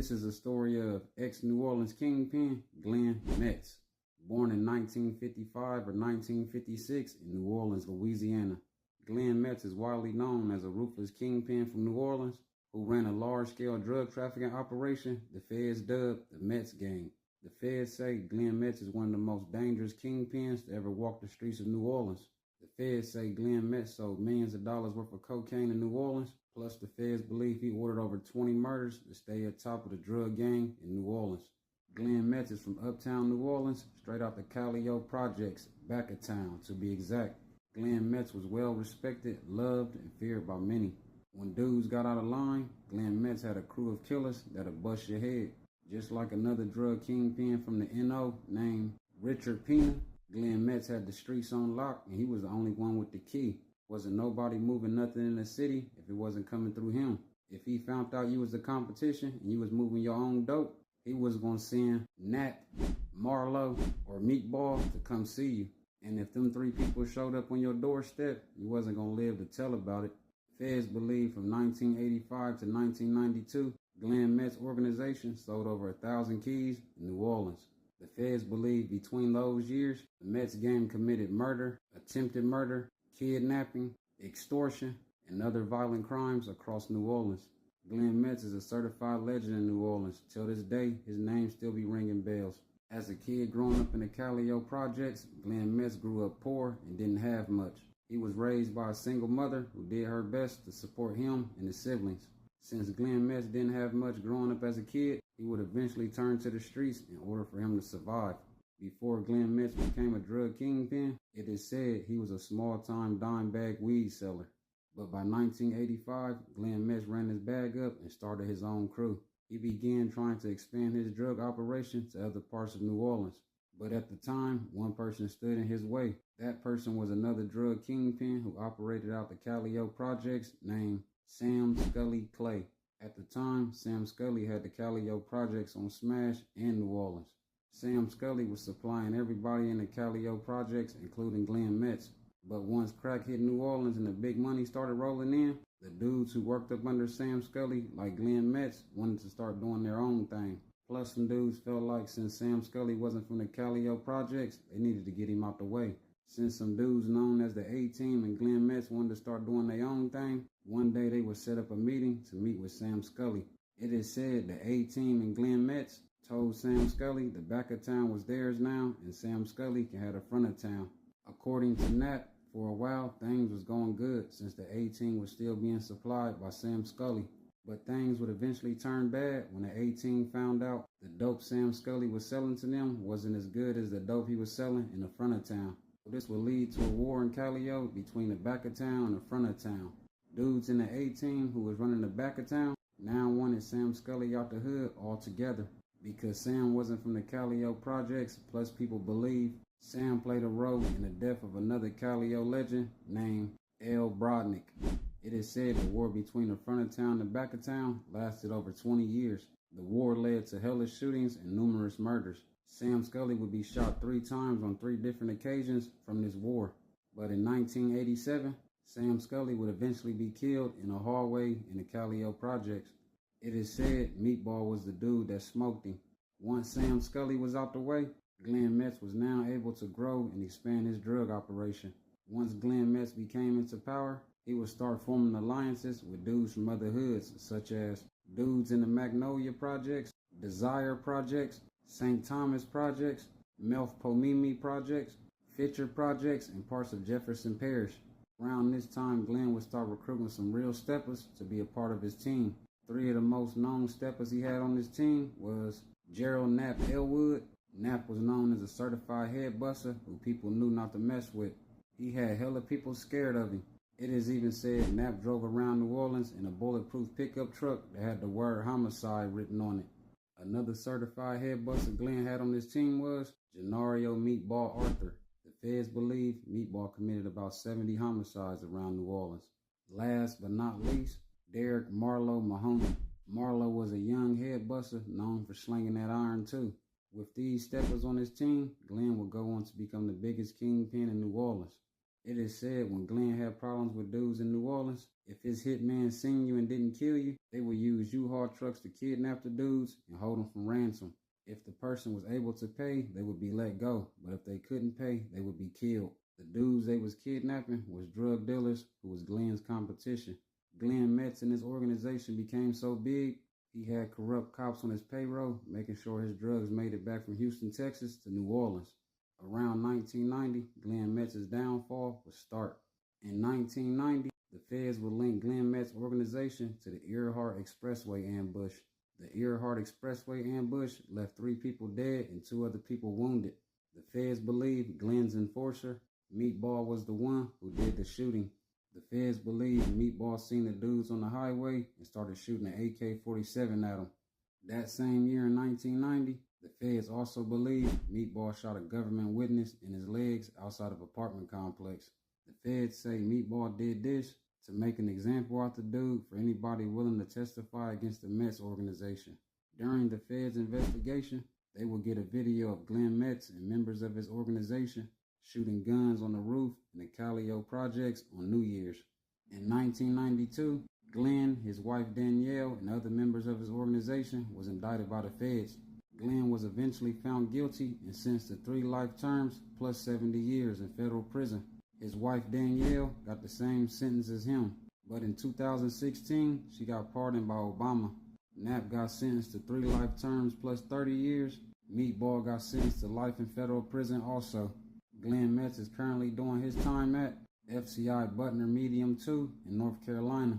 This is a story of ex-New Orleans kingpin Glenn Metz, born in 1955 or 1956 in New Orleans, Louisiana. Glenn Metz is widely known as a ruthless kingpin from New Orleans who ran a large-scale drug trafficking operation the feds dubbed the Metz Gang. The feds say Glenn Metz is one of the most dangerous kingpins to ever walk the streets of New Orleans. The feds say Glenn Metz sold millions of dollars worth of cocaine in New Orleans, plus the feds believe he ordered over 20 murders to stay at top of the drug gang in New Orleans. Glenn Metz is from uptown New Orleans, straight out the Calio projects, back of town to be exact. Glenn Metz was well respected, loved, and feared by many. When dudes got out of line, Glenn Metz had a crew of killers that'll bust your head. Just like another drug kingpin from the NO named Richard Pina, Glenn Metz had the streets on lock, and he was the only one with the key. Wasn't nobody moving nothing in the city if it wasn't coming through him. If he found out you was the competition and you was moving your own dope, he was going to send Nat, Marlo, or Meatball to come see you. And if them three people showed up on your doorstep, you wasn't going to live to tell about it. Feds believe from 1985 to 1992, Glenn Metz organization sold over 1,000 keys in New Orleans. The feds believe between those years, the Metz gang committed murder, attempted murder, kidnapping, extortion, and other violent crimes across New Orleans. Glenn Metz is a certified legend in New Orleans. Till this day, his name still be ringing bells. As a kid growing up in the Calio projects, Glenn Metz grew up poor and didn't have much. He was raised by a single mother who did her best to support him and his siblings. Since Glenn Metz didn't have much growing up as a kid, he would eventually turn to the streets in order for him to survive. Before Glenn Metz became a drug kingpin, it is said he was a small-time dime bag weed seller. But by 1985, Glenn Metz ran his bag up and started his own crew. He began trying to expand his drug operation to other parts of New Orleans. But at the time, one person stood in his way. That person was another drug kingpin who operated out the Calio projects named Sam Scully Clay. At the time, Sam Scully had the Calio projects on Smash and New Orleans. Sam Scully was supplying everybody in the Calio projects, including Glenn Metz. But once crack hit New Orleans and the big money started rolling in, the dudes who worked up under Sam Scully, like Glenn Metz, wanted to start doing their own thing. Plus, some dudes felt like since Sam Scully wasn't from the Calio projects, they needed to get him out the way. Since some dudes known as the A-Team and Glenn Metz wanted to start doing their own thing, one day they would set up a meeting to meet with Sam Scully. It is said the A-Team and Glenn Metz told Sam Scully the back of town was theirs now and Sam Scully can have the front of town. According to Nat, for a while things was going good since the A-Team was still being supplied by Sam Scully. But things would eventually turn bad when the A-Team found out the dope Sam Scully was selling to them wasn't as good as the dope he was selling in the front of town. So this would lead to a war in Calio between the back of town and the front of town. Dudes in the A-Team who was running the back of town now wanted Sam Scully out the hood altogether because Sam wasn't from the Calio projects, plus people believe Sam played a role in the death of another Calio legend named L. Brodnick. It is said the war between the front of town and the back of town lasted over 20 years. The war led to hellish shootings and numerous murders. Sam Scully would be shot 3 times on 3 different occasions from this war. But in 1987, Sam Scully would eventually be killed in a hallway in the Calio projects. It is said Meatball was the dude that smoked him. Once Sam Scully was out the way, Glenn Metz was now able to grow and expand his drug operation. Once Glenn Metz became into power, he would start forming alliances with dudes from other hoods, such as dudes in the Magnolia Projects, Desire Projects, St. Thomas Projects, Melf-Pomimi Projects, Fitcher Projects, and parts of Jefferson Parish. Around this time, Glenn would start recruiting some real steppers to be a part of his team. 3 of the most known steppers he had on his team was Gerald Nap Elwood. Nap was known as a certified head buster who people knew not to mess with. He had hella people scared of him. It is even said Nap drove around New Orleans in a bulletproof pickup truck that had the word homicide written on it. Another certified head buster Glenn had on his team was Gennario Meatball Arthur. The feds believe Meatball committed about 70 homicides around New Orleans. Last but not least, Derek Marlo Mahoney. Marlo was a young head buster known for slinging that iron too. With these steppers on his team, Glenn would go on to become the biggest kingpin in New Orleans. It is said when Glenn had problems with dudes in New Orleans, if his hitman seen you and didn't kill you, they would use U-Haul trucks to kidnap the dudes and hold them for ransom. If the person was able to pay, they would be let go, but if they couldn't pay, they would be killed. The dudes they was kidnapping was drug dealers who was Glenn's competition. Glenn Metz and his organization became so big, he had corrupt cops on his payroll, making sure his drugs made it back from Houston, Texas to New Orleans. Around 1990, Glenn Metz's downfall would start. In 1990, the feds would link Glenn Metz's organization to the Earhart Expressway ambush. The Earhart Expressway ambush left 3 people dead and 2 other people wounded. The feds believed Glenn's enforcer, Meatball, was the one who did the shooting. The feds believed Meatball seen the dudes on the highway and started shooting an AK-47 at them. That same year in 1990, the feds also believed Meatball shot a government witness in his legs outside of an apartment complex. The feds say Meatball did this to make an example out the dude for anybody willing to testify against the Metz organization. During the feds' investigation, they will get a video of Glenn Metz and members of his organization shooting guns on the roof in the Callio projects on New Year's. In 1992, Glenn, his wife Danielle, and other members of his organization was indicted by the feds. Glenn was eventually found guilty and sentenced to 3 life terms plus 70 years in federal prison. His wife Danielle got the same sentence as him, but in 2016, she got pardoned by Obama. Knapp got sentenced to 3 life terms plus 30 years. Meatball got sentenced to life in federal prison also. Glenn Metz is currently doing his time at FCI Butner Medium 2 in North Carolina.